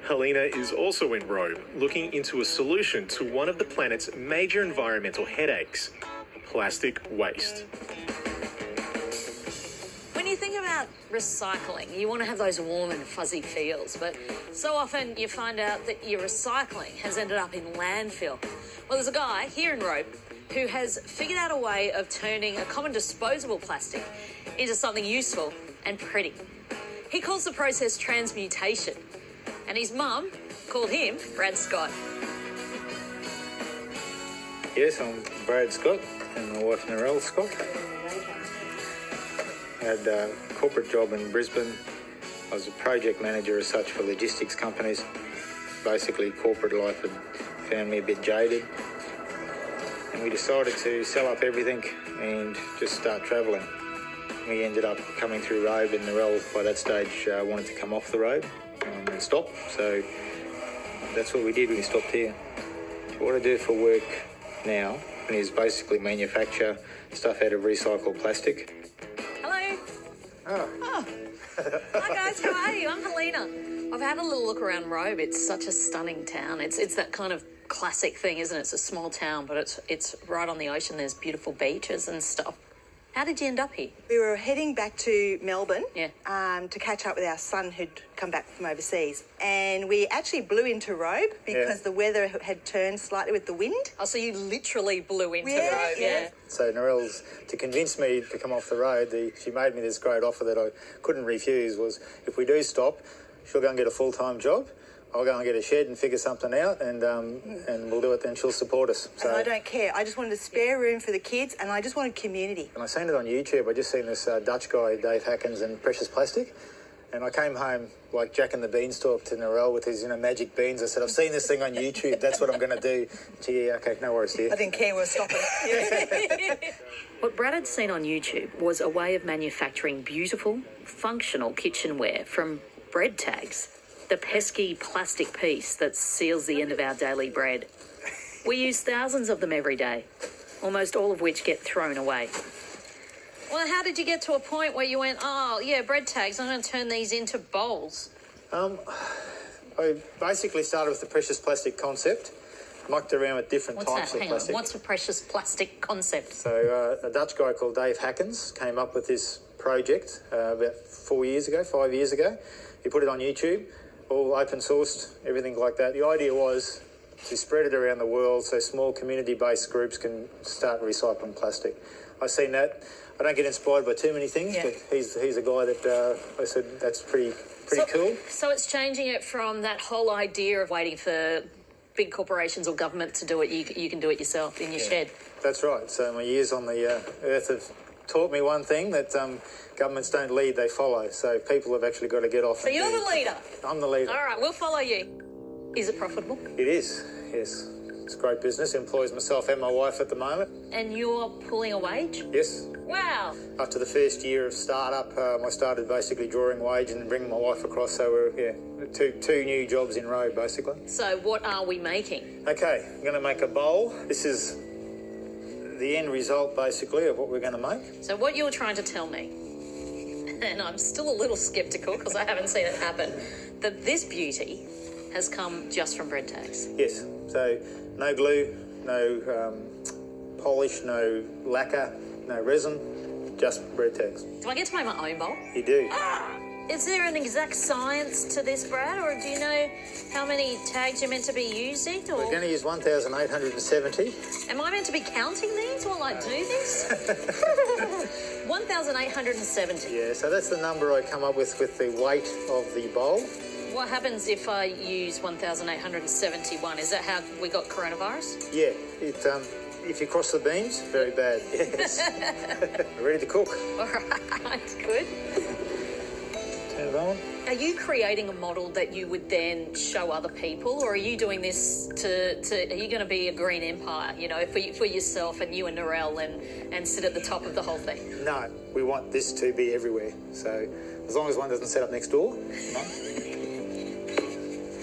Helena is also in Robe, looking into a solution to one of the planet's major environmental headaches: plastic waste. When you think about recycling, you want to have those warm and fuzzy feels, but so often you find out that your recycling has ended up in landfill. Well, there's a guy here in Robe who has figured out a way of turning a common disposable plastic into something useful and pretty. He calls the process transmutation, and his mum called him Brad Scott. Yes, I'm Brad Scott and my wife Narelle Scott. I had a corporate job in Brisbane. I was a project manager as such for logistics companies. Basically, corporate life had found me a bit jaded. And we decided to sell up everything and just start travelling. We ended up coming through Robe, and Narelle by that stage wanted to come off the road and stop. So that's what we did. We stopped here. What I do for work now is basically manufacture stuff out of recycled plastic. Hello. Oh. Hi guys, how are you? I'm Helena. I've had a little look around Robe. It's such a stunning town. It's that kind of classic thing, isn't it? It's a small town, but it's right on the ocean. There's beautiful beaches and stuff. How did you end up here? We were heading back to Melbourne to catch up with our son who'd come back from overseas. And we actually blew into Robe because the weather had turned slightly with the wind. Oh, so you literally blew into Yeah, Robe. yeah. So Narelle's, to convince me to come off the road, she made me this great offer that I couldn't refuse, was if we do stop, she'll go and get a full-time job. I'll go and get a shed and figure something out, and we'll do it then. She'll support us. So, and I don't care. I just wanted a spare room for the kids, and I just wanted community. And I seen it on YouTube. I just seen this Dutch guy, Dave Hackens, and Precious Plastic. And I came home like Jack and the Beanstalk to Narelle with his, magic beans. I said, I've seen this thing on YouTube. That's what I'm going to do. Gee, yeah, okay, no worries, dear. I didn't care. We were stopping. What Brad had seen on YouTube was a way of manufacturing beautiful, functional kitchenware from bread tags. The pesky plastic piece that seals the end of our daily bread. We use thousands of them every day, almost all of which get thrown away. Well, how did you get to a point where you went, oh, yeah, bread tags, I'm going to turn these into bowls? I basically started with the precious plastic concept, mucked around with different types of plastic. What's a precious plastic concept? So a Dutch guy called Dave Hackens came up with this project about 5 years ago. He put it on YouTube. All open sourced, everything like that. The idea was to spread it around the world so small community-based groups can start recycling plastic. I've seen that. I don't get inspired by too many things, but he's a guy that I said that's pretty cool. So it's changing it from that whole idea of waiting for big corporations or government to do it. You can do it yourself in your shed. That's right. So my years on the earth have taught me one thing, that governments don't lead, they follow. So people have actually got to get off. So you're the leader? I'm the leader. All right, we'll follow you. Is it profitable? It is, yes. It's a great business. It employs myself and my wife at the moment. And you're pulling a wage? Yes. Wow. After the first year of start-up, I started basically drawing wage and bringing my wife across. So we're, two new jobs in Robe, basically. So what are we making? Okay, I'm going to make a bowl. This is the end result, basically, of what we're going to make. So what you're trying to tell me, and I'm still a little sceptical because I haven't seen it happen, that this beauty has come just from bread tags. Yes. So no glue, no polish, no lacquer, no resin, just bread tags. Do I get to make my own bowl? You do. Is there an exact science to this, Brad, or do you know how many tags you're meant to be using? Or... We're going to use 1,870. Am I meant to be counting these while I do this? 1,870. Yeah, so that's the number I come up with the weight of the bowl. What happens if I use 1,871? Is that how we got coronavirus? Yeah, if you cross the beams, very bad. Yes. Ready to cook. All right, good. Turn it on. Are you creating a model that you would then show other people, or are you doing this are you going to be a green empire, for yourself and you and Narelle and sit at the top of the whole thing? No, we want this to be everywhere. So as long as one doesn't set up next door.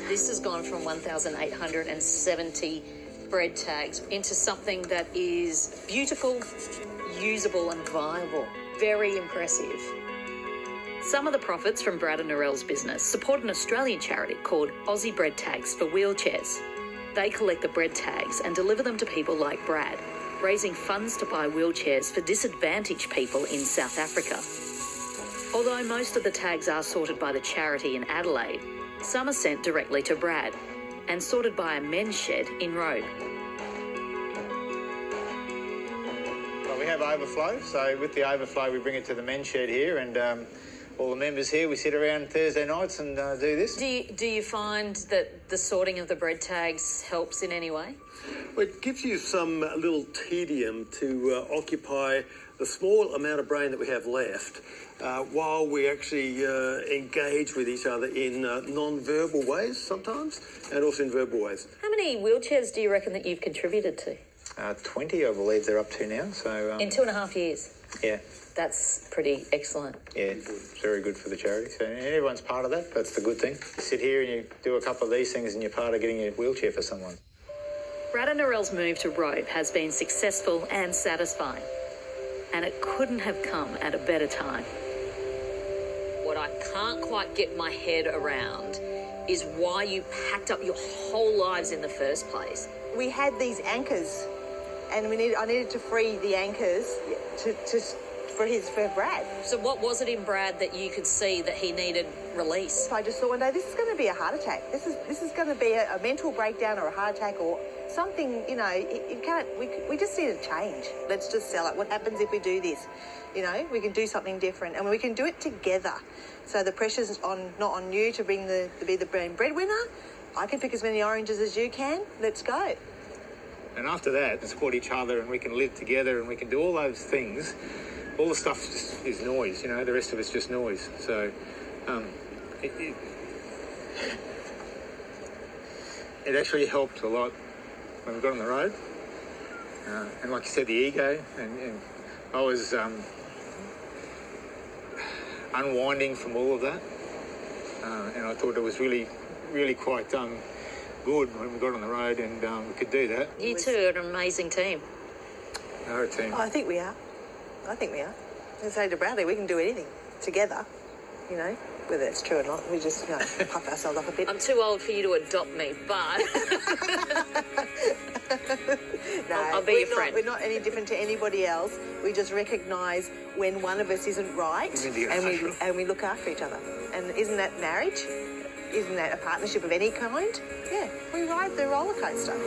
This has gone from 1,870 bread tags into something that is beautiful, usable and viable. Very impressive. Some of the profits from Brad and Narelle's business support an Australian charity called Aussie Bread Tags for Wheelchairs. They collect the bread tags and deliver them to people like Brad, raising funds to buy wheelchairs for disadvantaged people in South Africa. Although most of the tags are sorted by the charity in Adelaide, some are sent directly to Brad and sorted by a men's shed in Robe. Well, we have overflow, so with the overflow we bring it to the men's shed here, and all the members here, we sit around Thursday nights and do this. Do you find that the sorting of the bread tags helps in any way? Well, it gives you some little tedium to occupy the small amount of brain that we have left while we actually engage with each other in non-verbal ways sometimes and also in verbal ways. How many wheelchairs do you reckon that you've contributed to? 20, I believe they're up to now. So in 2.5 years? Yeah. That's pretty excellent. Yeah, it's very good for the charity. So everyone's part of that. That's the good thing. You sit here and you do a couple of these things and you're part of getting a wheelchair for someone. Brad and Narelle's move to Robe has been successful and satisfying, and it couldn't have come at a better time. What I can't quite get my head around is why you packed up your whole lives in the first place. We had these anchors, and I needed to free the anchors for Brad. So what was it in Brad that you could see that he needed release? So I just thought one day, this is going to be a heart attack. This is going to be a mental breakdown or a heart attack or something, you know, it can't, we just need a change. Let's just sell it. What happens if we do this? You know, we can do something different and we can do it together. So the pressure's not on you to be the breadwinner. I can pick as many oranges as you can. Let's go. And after that, we support each other and we can live together and we can do all those things. All the stuff just is noise, you know, the rest of it's just noise. So it actually helped a lot when we got on the road. And like you said, the ego, and I was unwinding from all of that. And I thought it was really, really quite good when we got on the road and we could do that. You two are an amazing team. We're a team. Oh, I think we are. I say to Bradley, we can do anything together, you know, whether it's true or not. We just, you know, puff ourselves up a bit. I'm too old for you to adopt me, but no, I'll be your friend. We're not any different to anybody else. We just recognise when one of us isn't right and we look after each other. And isn't that marriage? Isn't that a partnership of any kind? Yeah, we ride the roller coaster.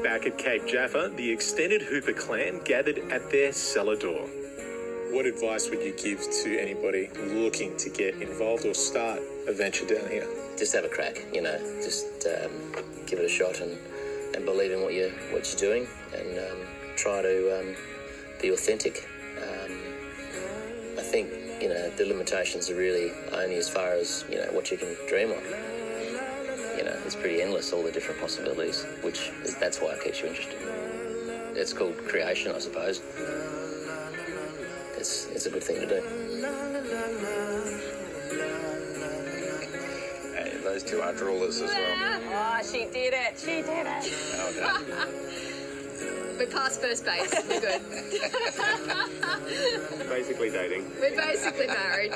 Back at Cape Jaffa, the extended Hooper clan gathered at their cellar door. What advice would you give to anybody looking to get involved or start a venture down here? Just have a crack, you know, just give it a shot and believe in what you're doing and try to be authentic. I think, you know, the limitations are really only as far as, you know, what you can dream of. You know, it's pretty endless, all the different possibilities, that's why it keeps you interested. It's called creation, I suppose. It's a good thing to do. Hey, those two are droolers as well. Oh, she did it. She did it. Well done. We're past first base. We're good. Basically dating. We're basically married.